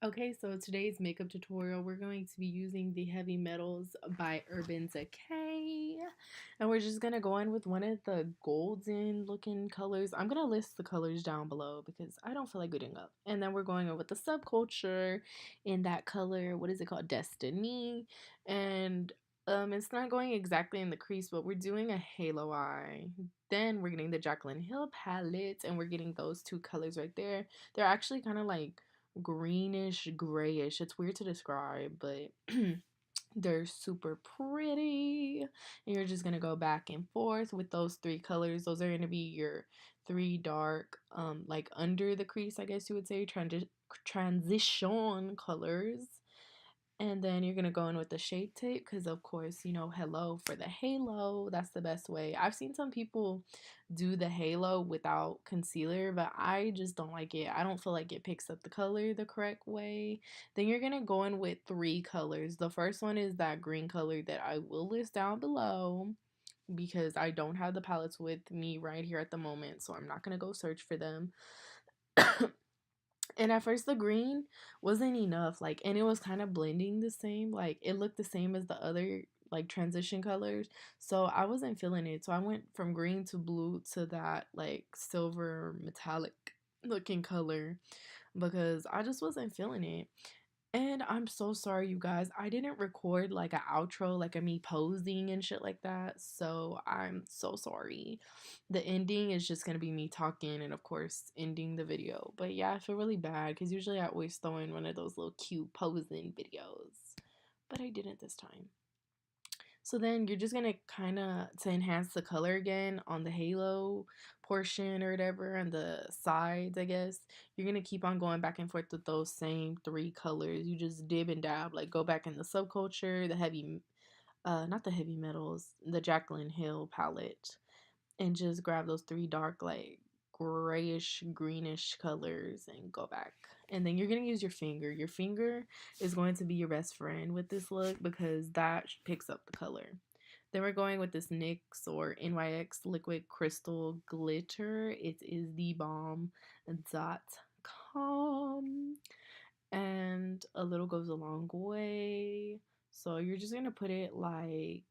Okay, so today's makeup tutorial, we're going to be using the Heavy Metals by Urban Decay. And we're just going to go in with one of the golden looking colors. I'm going to list the colors down below because I don't feel like getting up. And then we're going in with the Subculture in that color, what is it called? Destiny. And it's not going exactly in the crease, but we're doing a halo eye. Then we're getting the Jaclyn Hill palette, and we're getting those two colors right there. They're actually kind of like greenish grayish. It's weird to describe, but they're super pretty. And you're just gonna go back and forth with those three colors. Those are gonna be your three dark like under the crease, I guess you would say, transition colors. And then you're going to go in with the Shape Tape because, of course, you know, hello for the halo. That's the best way. I've seen some people do the halo without concealer, but I just don't like it. I don't feel like it picks up the color the correct way. Then you're going to go in with three colors. The first one is that green color that I will list down below because I don't have the palettes with me right here at the moment, so I'm not going to go search for them. And at first the green wasn't enough, like, and it was kind of blending the same, like it looked the same as the other like transition colors, so I wasn't feeling it. So I went from green to blue to that like silver metallic looking color because I just wasn't feeling it. And I'm so sorry, you guys. I didn't record like an outro, like a me posing and shit like that. So I'm so sorry. The ending is just going to be me talking and, of course, ending the video. But yeah, I feel really bad because usually I always throw in one of those little cute posing videos. But I didn't this time. So then you're just going to kind of, to enhance the color again on the halo portion or whatever, on the sides, I guess, you're going to keep on going back and forth with those same three colors. You just dib and dab, like go back in the Subculture, the heavy, not the Heavy Metals, the Jaclyn Hill palette, and just grab those three dark, like grayish greenish colors and go back. And then you're going to use your finger. Your finger is going to be your best friend with this look because that picks up the color. Then we're going with this NYX or NYX liquid crystal glitter. It is the bomb.com, and a little goes a long way. So you're just going to put it like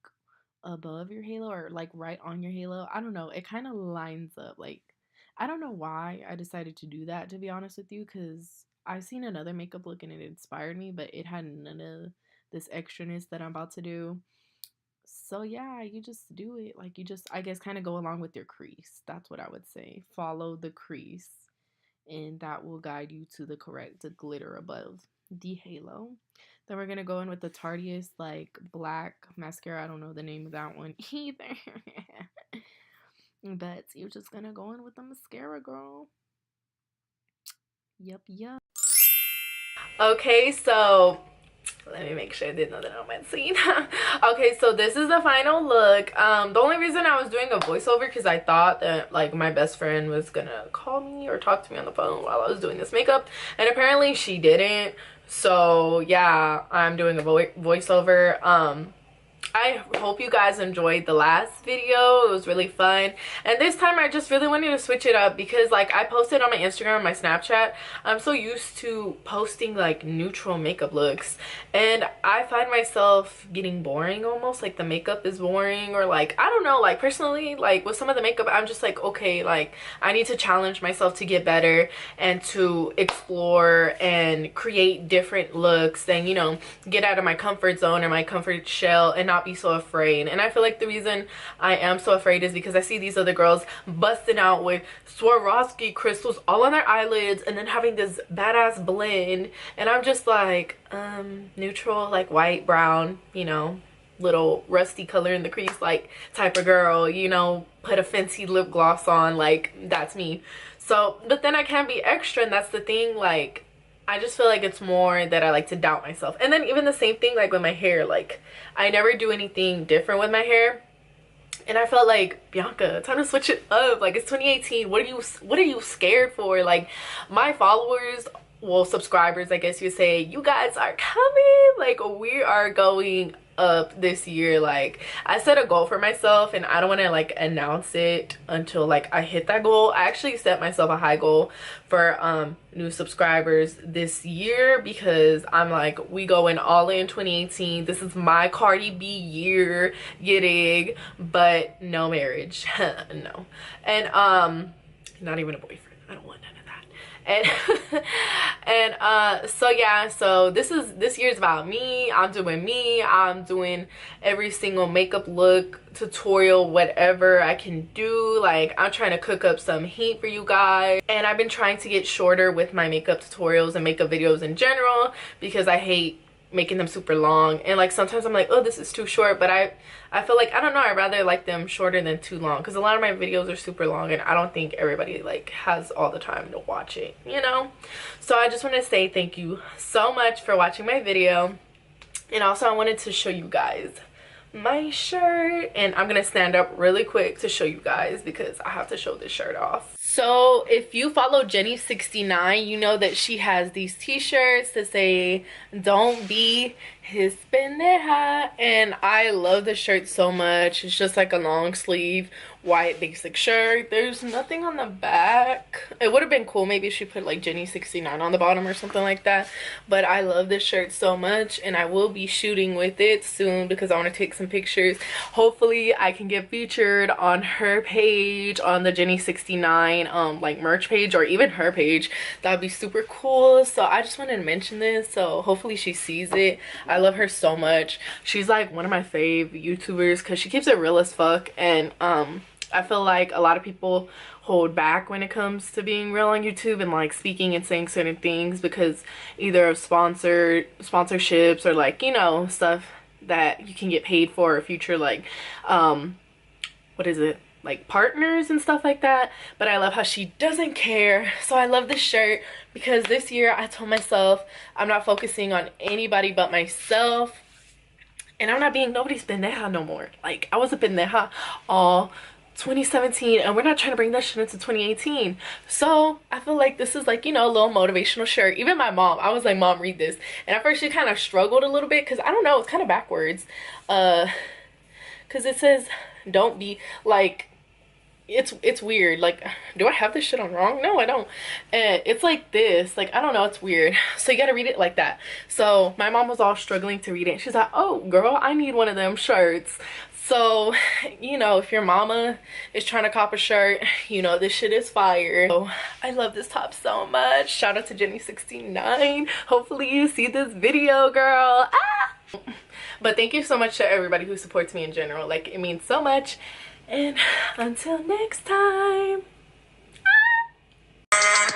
above your halo or like right on your halo. I don't know, it kind of lines up. Like, I don't know why I decided to do that, to be honest with you, because I've seen another makeup look and it inspired me, but it had none of this extraness that I'm about to do. So yeah, you just do it, like, you just, I guess, kind of go along with your crease. That's what I would say. Follow the crease and that will guide you to the correct glitter above the halo. Then we're gonna go in with the tarteist like black mascara. I don't know the name of that one either. But you're just gonna go in with the mascara, girl. Yup. Okay, so let me make sure I did know that on my scene. Okay, so this is the final look. The only reason I was doing a voiceover because I thought that like my best friend was gonna call me or talk to me on the phone while I was doing this makeup, and apparently she didn't. So yeah, I'm doing a voiceover. I hope you guys enjoyed the last video. It was really fun, and this time I just really wanted to switch it up because like I posted on my Instagram and my Snapchat. I'm so used to posting like neutral makeup looks, and I find myself getting boring almost. Like the makeup is boring, or like I don't know, like personally, like with some of the makeup I'm just like, okay, like I need to challenge myself to get better and to explore and create different looks and, you know, get out of my comfort zone or my comfort shell and not be so afraid. And I feel like the reason I am so afraid is because I see these other girls busting out with Swarovski crystals all on their eyelids and then having this badass blend, and I'm just like neutral, like white, brown, you know, little rusty color in the crease, like type of girl, you know, put a fancy lip gloss on, like that's me. So but then I can't be extra, and that's the thing. Like I just feel like it's more that I like to doubt myself. And then even the same thing like with my hair, like I never do anything different with my hair, and I felt like, Bianca, time to switch it up. Like it's 2018. What are you scared for? Like my followers, well, subscribers, I guess you say, you guys are coming. Like we are going up this year. Like, I set a goal for myself and I don't want to like announce it until like I hit that goal. I actually set myself a high goal for new subscribers this year, because I'm like, we going all in 2018. This is my Cardi B year, getting, but no marriage. No. And not even a boyfriend. I don't want none of that. And so yeah, so this year's about me. I'm doing every single makeup look, tutorial, whatever I can do. Like, I'm trying to cook up some heat for you guys, and I've been trying to get shorter with my makeup tutorials and makeup videos in general, because I hate making them super long. And like, sometimes I'm like, oh, this is too short, but I feel like, I don't know, I'd rather like them shorter than too long, because a lot of my videos are super long and I don't think everybody like has all the time to watch it, you know. So I just want to say thank you so much for watching my video. And also, I wanted to show you guys my shirt, and I'm gonna stand up really quick to show you guys because I have to show this shirt off. So if you follow Jenny69, you know that she has these t-shirts that say "Don't be his pendeja," and I love this shirt so much. It's just like a long sleeve white basic shirt. There's nothing on the back. It would have been cool maybe if she put like Jenny69 on the bottom or something like that, but I love this shirt so much, and I will be shooting with it soon because I want to take some pictures. Hopefully I can get featured on her page, on the Jenny69 like merch page, or even her page. That would be super cool. So I just wanted to mention this, so hopefully she sees it. I love her so much. She's like one of my fave YouTubers because she keeps it real as fuck, and I feel like a lot of people hold back when it comes to being real on YouTube and like speaking and saying certain things because either of sponsorships or like, you know, stuff that you can get paid for, or future like what is it, like partners and stuff like that. But I love how she doesn't care. So I love this shirt because this year I told myself I'm not focusing on anybody but myself, and I'm not being nobody's pendeja no more. Like, I was a pendeja all 2017, and we're not trying to bring that shit into 2018. So I feel like this is like, you know, a little motivational shirt. Even my mom, I was like, Mom, read this. And at first she kind of struggled a little bit because I don't know, it's kind of backwards, because it says don't be, like, it's weird. Like, do I have this shit on wrong? No, I don't. And it's like this, like, I don't know, it's weird. So you gotta read it like that. So my mom was all struggling to read it. She's like, oh girl, I need one of them shirts. So, you know, if your mama is trying to cop a shirt, you know, this shit is fire. So I love this top so much. Shout out to Jenny69. Hopefully you see this video, girl. Ah! But thank you so much to everybody who supports me in general. Like, it means so much. And until next time. Ah!